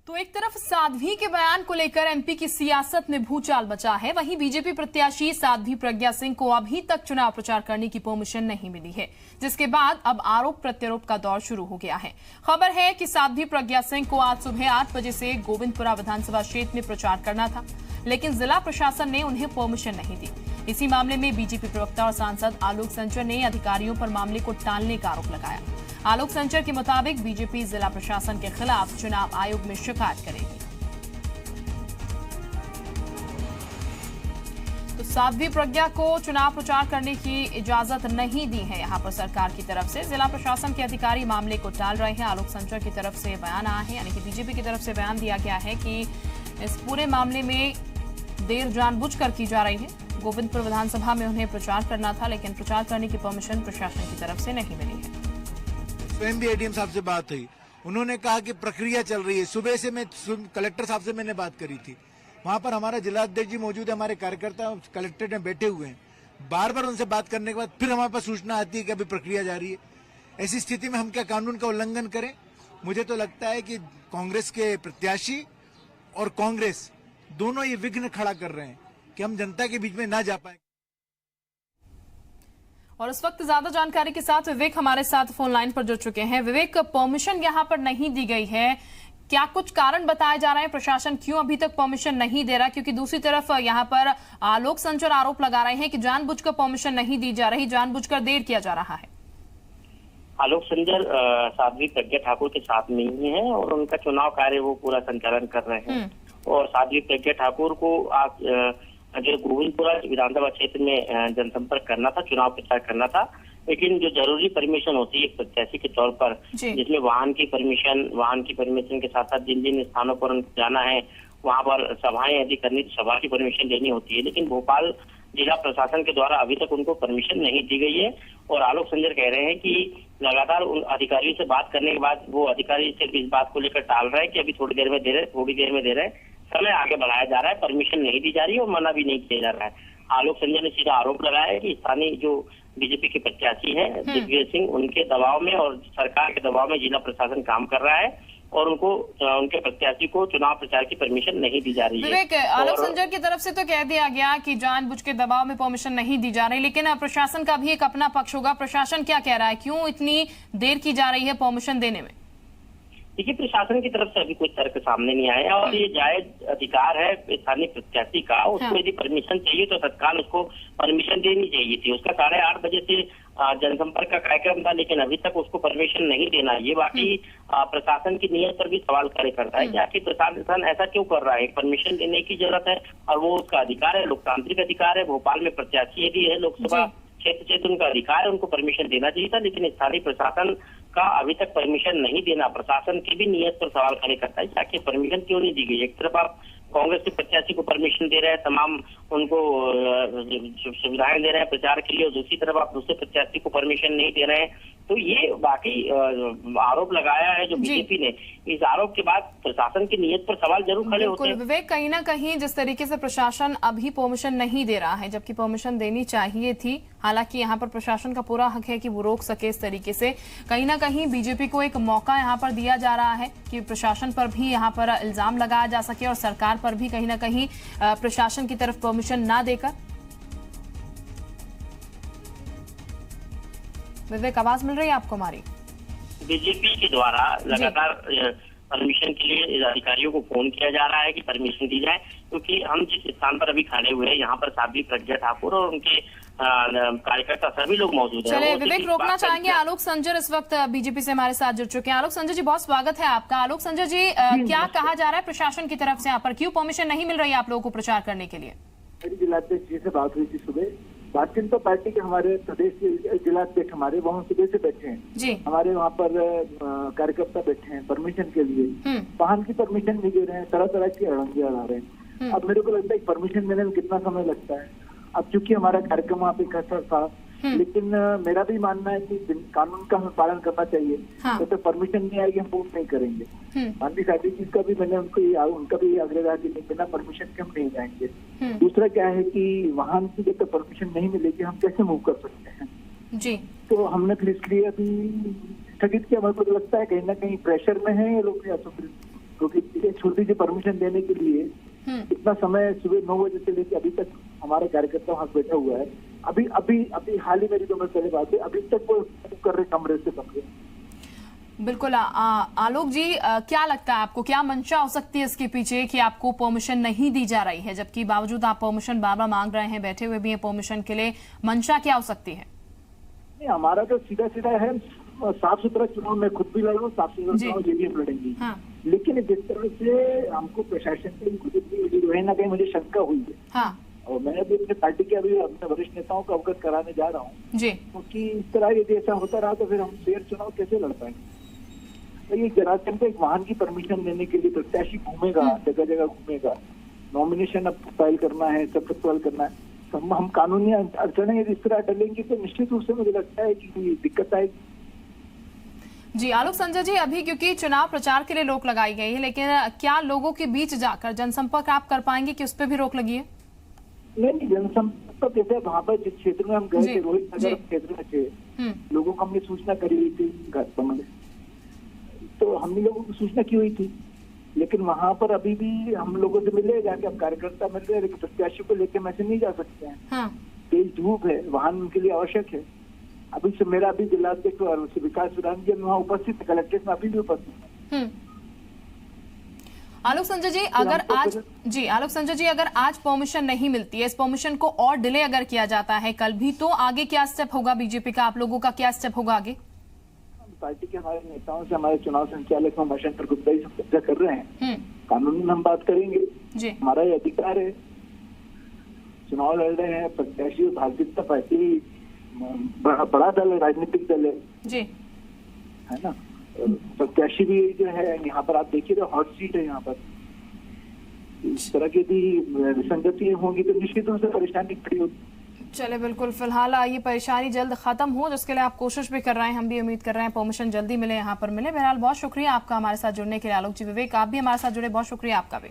तो एक तरफ साध्वी के बयान को लेकर एमपी की सियासत में भूचाल मचा है, वहीं बीजेपी प्रत्याशी साध्वी प्रज्ञा सिंह को अभी तक चुनाव प्रचार करने की परमिशन नहीं मिली है, जिसके बाद अब आरोप प्रत्यारोप का दौर शुरू हो गया है। खबर है कि साध्वी प्रज्ञा सिंह को आज सुबह 8 बजे से गोविंदपुरा विधानसभा क्षेत्र में प्रचार करना था, लेकिन जिला प्रशासन ने उन्हें परमिशन नहीं दी। इसी मामले में बीजेपी प्रवक्ता और सांसद आलोक संजर ने अधिकारियों पर मामले को टालने का आरोप लगाया। आलोक संजर के मुताबिक बीजेपी जिला प्रशासन के खिलाफ चुनाव आयोग में शिकायत करेगी। तो साध्वी प्रज्ञा को चुनाव प्रचार करने की इजाजत नहीं दी है यहां पर सरकार की तरफ से। जिला प्रशासन के अधिकारी मामले को टाल रहे हैं। आलोक संजर की तरफ से बयान आया है, यानी कि बीजेपी की तरफ से बयान दिया गया है कि इस पूरे मामले में देर जानबूझकर की जा रही है। गोविंदपुर विधानसभा में उन्हें प्रचार करना था, लेकिन प्रचार करने की परमिशन प्रशासन की तरफ से नहीं मिली है। स्वयं भी एडीएम साहब से बात हुई, उन्होंने कहा कि प्रक्रिया चल रही है। सुबह से मैं कलेक्टर साहब से मैंने बात करी थी, वहां पर हमारा जिलाध्यक्ष जी मौजूद है, हमारे कार्यकर्ता कलेक्ट्रेट में बैठे हुए हैं। बार बार उनसे बात करने के बाद फिर हमारे पास सूचना आती है कि अभी प्रक्रिया जारी है। ऐसी स्थिति में हम क्या कानून का उल्लंघन करें? मुझे तो लगता है कि कांग्रेस के प्रत्याशी और कांग्रेस दोनों ये विघ्न खड़ा कर रहे हैं कि हम जनता के बीच में ना जा पाए। और इस वक्त ज्यादा जानकारी के साथ विवेक हमारे साथ फोन लाइन पर जुड़ चुके हैं। विवेक, परमिशन यहां पर नहीं दी गई है, क्या कुछ कारण बताए जा रहे हैं? प्रशासन क्यों अभी तक परमिशन नहीं दे रहा? क्योंकि दूसरी तरफ यहां पर आलोक संजर आरोप लगा रहे हैं कि जानबूझकर परमिशन नहीं दी जा रही, जानबूझकर देर किया जा रहा है। आलोक संजर साध्वी प्रज्ञा ठाकुर के साथ में ही है और उनका चुनाव कार्य वो पूरा संचालन कर रहे हैं। और साध्वी प्रज्ञा ठाकुर को आज जो गोविंदपुरा विधानसभा क्षेत्र में जनसंपर्क करना था, चुनाव प्रचार करना था, लेकिन जो जरूरी परमिशन होती है प्रत्याशी के तौर पर, जिसमें वाहन की परमिशन के साथ साथ जिन जिन स्थानों पर उनको जाना है वहां पर सभाएं यदि करनी तो सभा की परमिशन लेनी होती है, लेकिन भोपाल जिला प्रशासन के द्वारा अभी तक उनको परमिशन नहीं दी गई है। और आलोक संजर कह रहे हैं कि लगातार उन अधिकारियों से बात करने के बाद वो अधिकारी सिर्फ इस बात को लेकर टाल रहे हैं कि अभी थोड़ी देर में दे रहे हैं, समय आगे बढ़ाया जा रहा है, परमिशन नहीं दी जा रही है और मना भी नहीं किया जा रहा है। आलोक संजय ने सीधा आरोप लगाया है कि स्थानीय जो बीजेपी के प्रत्याशी हैं दिग्विजय सिंह, उनके दबाव में और सरकार के दबाव में जिला प्रशासन काम कर रहा है और उनको उनके प्रत्याशी को चुनाव प्रचार की परमिशन नहीं दी जा रही है। विवेक, आलोक संजय की तरफ से तो कह दिया गया कि जानबूझ के दबाव में परमिशन नहीं दी जा रही, लेकिन प्रशासन का भी एक अपना पक्ष होगा। प्रशासन क्या कह रहा है, क्यों इतनी देर की जा रही है परमिशन देने में? देखिए, प्रशासन की तरफ से अभी कोई तर्क सामने नहीं आया और ये जायज अधिकार है स्थानीय प्रत्याशी का। उसको यदि परमिशन चाहिए तो तत्काल उसको परमिशन देनी चाहिए थी। उसका 8:30 बजे से जनसंपर्क का कार्यक्रम था, लेकिन अभी तक उसको परमिशन नहीं देना, ये बाकी प्रशासन की नीयत पर भी सवाल खड़े करता है कि आखिर प्रशासन ऐसा क्यों कर रहा है। परमिशन देने की जरूरत है और वो उसका अधिकार है, लोकतांत्रिक अधिकार है। भोपाल में प्रत्याशी यदि है लोकसभा क्षेत्र उनका अधिकार है, उनको परमिशन देना चाहिए था, लेकिन स्थानीय प्रशासन का अभी तक परमिशन नहीं देना प्रशासन की भी नीयत पर सवाल खड़े करता है कि आखिर परमिशन क्यों नहीं दी गई। एक तरफ आप कांग्रेस के प्रत्याशी को परमिशन दे रहे हैं, तमाम उनको सुविधाएं दे रहे हैं प्रचार के लिए, और दूसरी तरफ आप दूसरे प्रत्याशी को परमिशन नहीं दे रहे हैं। तो ये बाकी आरोप लगाया है जो बीजेपी ने। इस आरोप के बाद प्रशासन की नीयत पर सवाल जरूर खड़े होते हैं। विवेक, कहीं ना कहीं जिस तरीके से प्रशासन अभी परमिशन नहीं दे रहा है, जबकि परमिशन देनी चाहिए थी, हालांकि यहाँ पर प्रशासन का पूरा हक है कि वो रोक सके इस तरीके से, कहीं ना कहीं बीजेपी को एक मौका यहाँ पर दिया जा रहा है कि प्रशासन पर भी यहाँ पर इल्जाम लगाया जा सके और सरकार पर भी कहीं ना कहीं प्रशासन की तरफ परमिशन ना देकर। विवेक, आवाज मिल रही है आपको हमारी? बीजेपी के द्वारा लगातार परमिशन के लिए अधिकारियों को फोन किया जा रहा है कि परमिशन दी जाए, क्योंकि हम जिस स्थान पर अभी खड़े हुए हैं यहाँ पर साध्वी प्रज्ञा ठाकुर और उनके कार्यकर्ता सभी लोग मौजूद हैं। चलिए विवेक, रोकना चाहेंगे। आलोक संजर इस वक्त बीजेपी से हमारे साथ जुड़ चुके हैं। आलोक संजय जी, बहुत स्वागत है आपका। आलोक संजय जी, क्या कहा जा रहा है प्रशासन की तरफ से यहाँ पर, क्यों परमिशन नहीं मिल रही है आप लोगों को प्रचार करने के लिए? मेरी जिलाध्यक्ष जी से बात हुई थी सुबह। भारतीय पार्टी के हमारे प्रदेश के जिलाध्यक्ष हमारे वहाँ सुबह से बैठे हैं जी। हमारे वहाँ पर कार्यकर्ता बैठे हैं परमिशन के लिए, वाहन की परमिशन नहीं दे रहे हैं, तरह तरह की अड़ंगियां ला रहे हैं। अब मेरे को लगता है परमिशन देने में कितना समय लगता है। अब चूंकि हमारा कार्यक्रम वहाँ पे कसर था, लेकिन मेरा भी मानना है कि कानून का हमें पालन करना चाहिए। तो परमिशन नहीं आएगी हम वोट नहीं करेंगे। मानवी साथी चीज का भी मैंने उनका भी आग्रह रहा कि बिना परमिशन के हम नहीं जाएंगे। दूसरा क्या है कि वाहन की जब तक परमिशन नहीं मिलेगी हम कैसे मूव कर सकते हैं जी। तो हमने फिर इसलिए अभी स्थगित किया। मेरे को लगता है कहीं ना कहीं प्रेशर में है ये लोग या तो फिर क्योंकि छोटी सी परमिशन देने के लिए इतना समय सुबह 9 बजे से लेकर अभी तक हमारा कार्यकर्ता वहां बैठा हुआ है। अभी अभी अभी हाल ही मेरी तो मैं पहले बात है, अभी तक वो कर रहे कमरे से कमरे। बिल्कुल। आलोक जी, क्या लगता है आपको, क्या मंशा हो सकती है इसके पीछे कि आपको परमिशन नहीं दी जा रही है, जबकि बावजूद आप परमिशन बार बार मांग रहे हैं, बैठे हुए भी हैं परमिशन के लिए, मंशा क्या हो सकती है? नहीं, हमारा तो सीधा सीधा है, साफ सुथरा चुनाव मैं खुद भी लड़ रहा हूँ, साफ सुथरा चुनाव जेडीएस लड़ेंगी। हाँ। लेकिन जिस तरह से हमको प्रशासन से कहीं ना कहीं मुझे शंका हुई है। हाँ। और मैं भी अपने पार्टी के अभी अपने वरिष्ठ नेताओं को अवगत कराने जा रहा हूँ जी, क्योंकि इस तरह यदि ऐसा होता रहा तो फिर हम फेयर चुनाव कैसे लड़ पाएंगे। तो ये जरासन को एक वाहन की परमिशन देने के लिए प्रत्याशी घूमेगा, जगह जगह घूमेगा, नॉमिनेशन अब फाइल करना है, सब फाइल करना है, तो हम कानूनी अड़चने यदि इस तरह डलेंगे तो निश्चित रूप से मुझे लगता है कि दिक्कत आएगी। जी आलोक संजय जी, अभी क्योंकि चुनाव प्रचार के लिए रोक लगाई गई है, लेकिन क्या लोगों के बीच जाकर जनसंपर्क आप कर पाएंगे कि उस पर भी रोक लगी है? नहीं, जनसंपर्क तो जैसे वहाँ पर जिस क्षेत्र में हम गए थे, रोहित नगर क्षेत्र में थे, लोगों को हमने सूचना करी हुई थी, तो हमने लोगों को सूचना की हुई थी, लेकिन वहाँ पर अभी भी हम लोगों से मिले जाके, अब कार्यकर्ता मिल रहे हैं, लेकिन प्रत्याशी को लेकर मैसे नहीं जा सकते हैं। तेज धूप है, वाहन उनके लिए आवश्यक है। अभी से मेरा भी जिलाध्यक्ष और विकास विधान वहाँ उपस्थित है, कलेक्ट्रेट में अभी भी उपस्थित है। आलोक संजय जी, अगर आज परमिशन नहीं मिलती है, इस परमिशन को और डिले अगर किया जाता है कल भी, तो आगे क्या स्टेप होगा बीजेपी का, आप लोगों का क्या स्टेप होगा आगे? पार्टी के हमारे नेताओं से हमारे चुनाव संचालक महेश्वर गुप्ता ही चर्चा कर रहे हैं, कानूनी में हम बात करेंगे जी, हमारा ये अधिकार है, चुनाव लड़ रहे हैं, प्रत्याशी भारतीय जनता पार्टी बड़ा दल है, राजनीतिक दल है जी, है ना। प्रत्याशी भी जो है यहाँ पर आप देखिए, हॉट सीट है यहाँ पर, इस तरह की यदि विसंगति होंगी तो निश्चित रूप से परेशानी खड़ी होगी। चले बिल्कुल, फिलहाल ये परेशानी जल्द खत्म हो, जिसके लिए आप कोशिश भी कर रहे हैं, हम भी उम्मीद कर रहे हैं परमिशन जल्दी मिले, यहाँ पर मिले। बहरहाल बहुत शुक्रिया आपका हमारे साथ जुड़ने के लिए आलोक जी। विवेक, आप भी हमारे साथ जुड़े, बहुत शुक्रिया आपका भी।